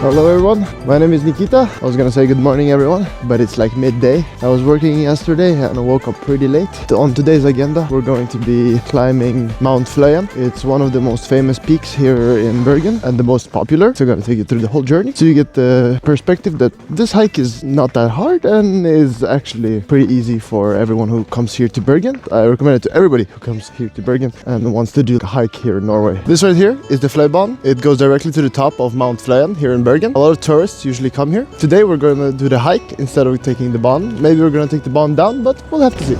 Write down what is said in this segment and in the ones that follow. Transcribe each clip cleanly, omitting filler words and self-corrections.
Hello everyone, my name is Nikita. I was gonna say good morning everyone, but it's like midday. I was working yesterday and I woke up pretty late. On today's agenda, we're going to be climbing Mount Fløyen. It's one of the most famous peaks here in Bergen and the most popular. So I'm gonna take you through the whole journey so you get the perspective that this hike is not that hard and is actually pretty easy for everyone who comes here to Bergen. I recommend it to everybody who comes here to Bergen and wants to do a hike here in Norway. This right here is the Fløibanen. It goes directly to the top of Mount Fløyen here in Bergen. A lot of tourists usually come here. Today we're going to do the hike instead of taking the baan. Maybe we're going to take the baan down, but we'll have to see.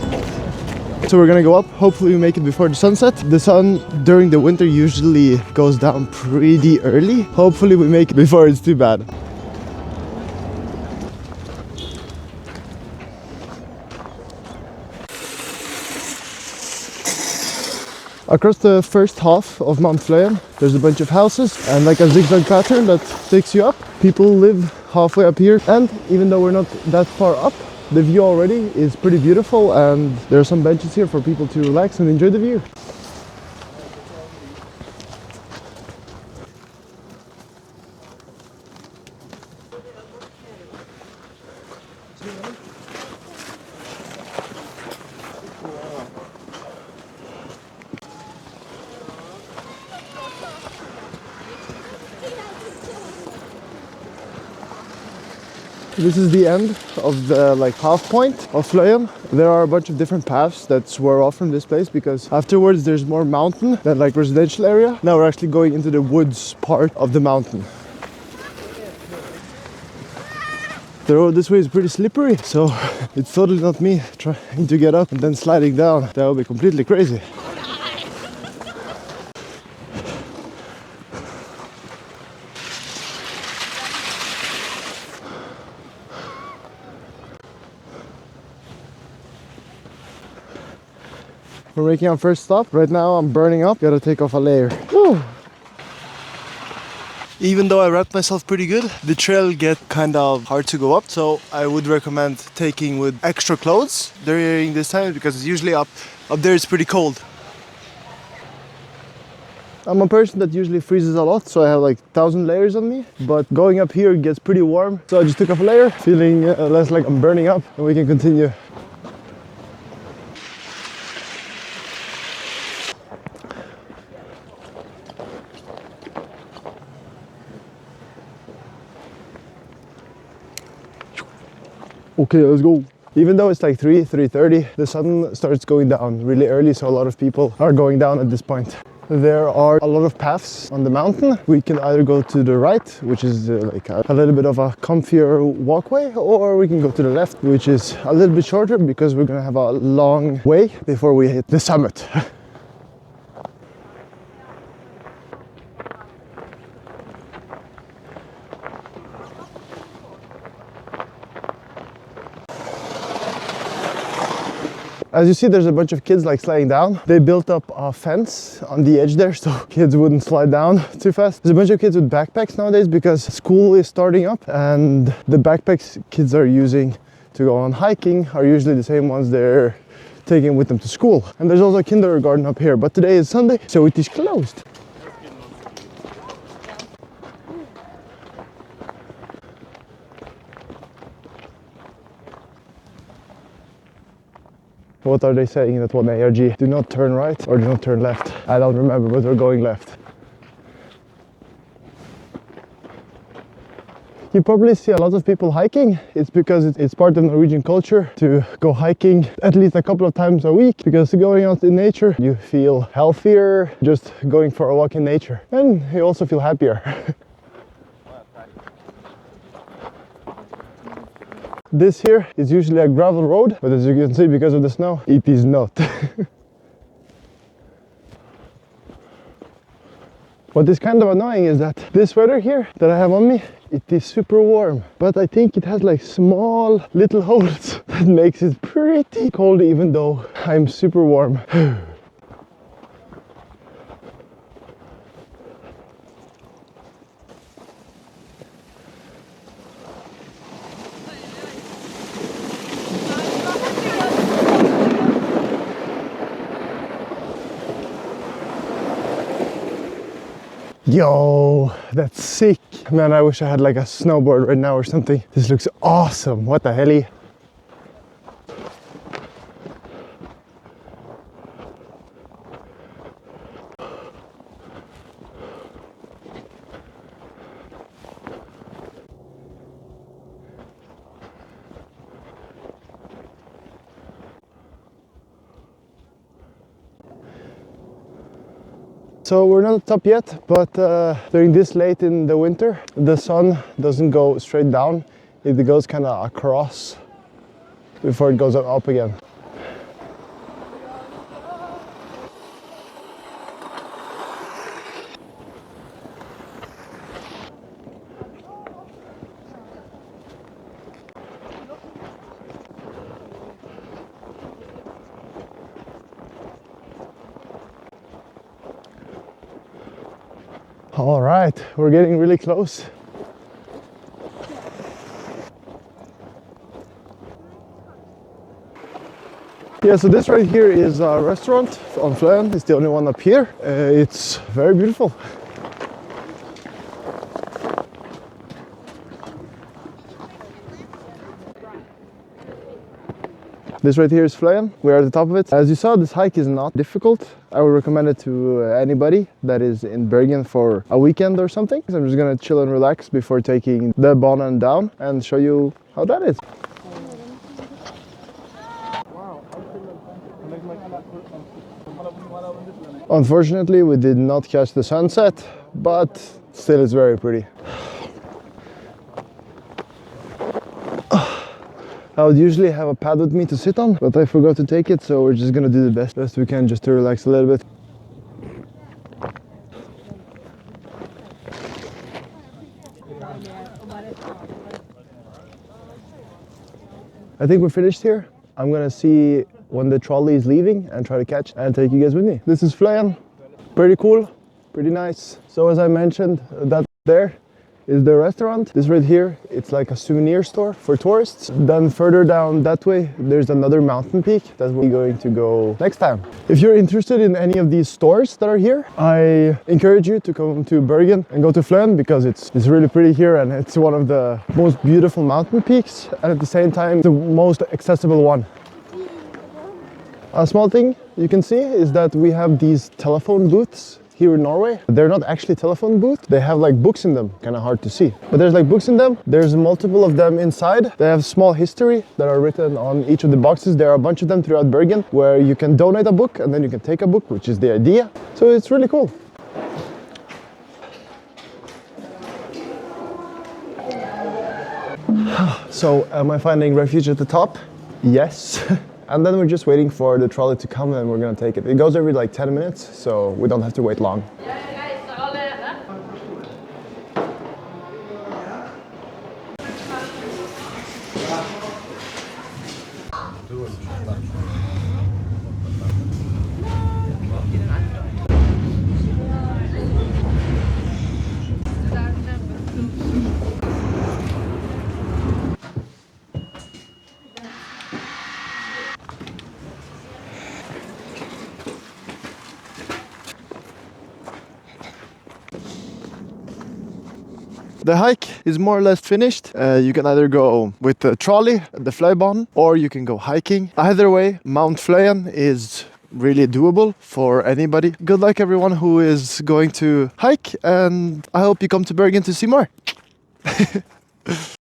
So we're going to go up. Hopefully we make it before the sunset. The sun during the winter usually goes down pretty early. Hopefully we make it before it's too bad. Across the first half of Mount Fløyen, there's a bunch of houses and like a zigzag pattern that takes you up. People live halfway up here, and even though we're not that far up, the view already is pretty beautiful, and there are some benches here for people to relax and enjoy the view. This is the end of the half point of Fløyen. There are a bunch of different paths that swerve off from this place because afterwards there's more mountain than residential area. Now we're actually going into the woods part of the mountain. The road this way is pretty slippery, so it's totally not me trying to get up and then sliding down. That would be completely crazy. We're making our first stop. Right now I'm burning up, gotta take off a layer. Woo. Even though I wrapped myself pretty good, the trail get kind of hard to go up, so I would recommend taking with extra clothes during this time because it's usually up there it's pretty cold. I'm a person that usually freezes a lot, so I have 1,000 layers on me, but going up here gets pretty warm, so I just took off a layer, feeling less like I'm burning up, and we can continue. Okay, let's go. Even though it's 3:30, the sun starts going down really early, so a lot of people are going down at this point. There are a lot of paths on the mountain. We can either go to the right, which is a little bit of a comfier walkway, or we can go to the left, which is a little bit shorter because we're gonna have a long way before we hit the summit. As you see, there's a bunch of kids sliding down. They built up a fence on the edge there so kids wouldn't slide down too fast. There's a bunch of kids with backpacks nowadays because school is starting up, and the backpacks kids are using to go on hiking are usually the same ones they're taking with them to school. And there's also a kindergarten up here, but today is Sunday, so it is closed. What are they saying that one ARG? Do not turn right or do not turn left. I don't remember, but we're going left. You probably see a lot of people hiking. It's because it's part of Norwegian culture to go hiking at least a couple of times a week, because going out in nature, you feel healthier just going for a walk in nature, and you also feel happier. This here is usually a gravel road, but as you can see, because of the snow, it is not. What is kind of annoying is that this sweater here that I have on me, it is super warm, but I think it has small little holes that makes it pretty cold even though I'm super warm. Yo, that's sick. Man, I wish I had like a snowboard right now or something. This looks awesome. What the hell? So we're not at the top yet, but during this late in the winter, the sun doesn't go straight down. It goes kind of across before it goes up again. All right, we're getting really close. Yeah, so this right here is a restaurant on Fløyen. It's the only one up here. It's very beautiful. This right here is Fløyen. We're at the top of it. As you saw, this hike is not difficult. I would recommend it to anybody that is in Bergen for a weekend or something. So I'm just gonna chill and relax before taking the Bergen down and show you how that is. Unfortunately, we did not catch the sunset, but still it's very pretty. I would usually have a pad with me to sit on, but I forgot to take it, so we're just gonna do the best we can just to relax a little bit. I think we're finished here. I'm gonna see when the trolley is leaving and try to catch and take you guys with me. This is Fløyen. Pretty cool, pretty nice. So as I mentioned, that there is the restaurant. This right here, it's like a souvenir store for tourists. Then further down that way, there's another mountain peak that we're going to go next time. If you're interested in any of these stores that are here, I encourage you to come to Bergen and go to Fløyen because it's really pretty here and it's one of the most beautiful mountain peaks and at the same time, the most accessible one. A small thing you can see is that we have these telephone booths here in Norway. They're not actually telephone booths. They have like books in them, kind of hard to see. But there's like books in them. There's multiple of them inside. They have small history that are written on each of the boxes. There are a bunch of them throughout Bergen where you can donate a book and then you can take a book, which is the idea. So it's really cool. So am I finding refuge at the top? Yes. And then we're just waiting for the trolley to come and we're gonna take it. It goes every like 10 minutes, so we don't have to wait long. The hike is more or less finished. You can either go with the trolley, the Fløibanen, or you can go hiking. Either way, Mount Fløyen is really doable for anybody. Good luck everyone who is going to hike, and I hope you come to Bergen to see more.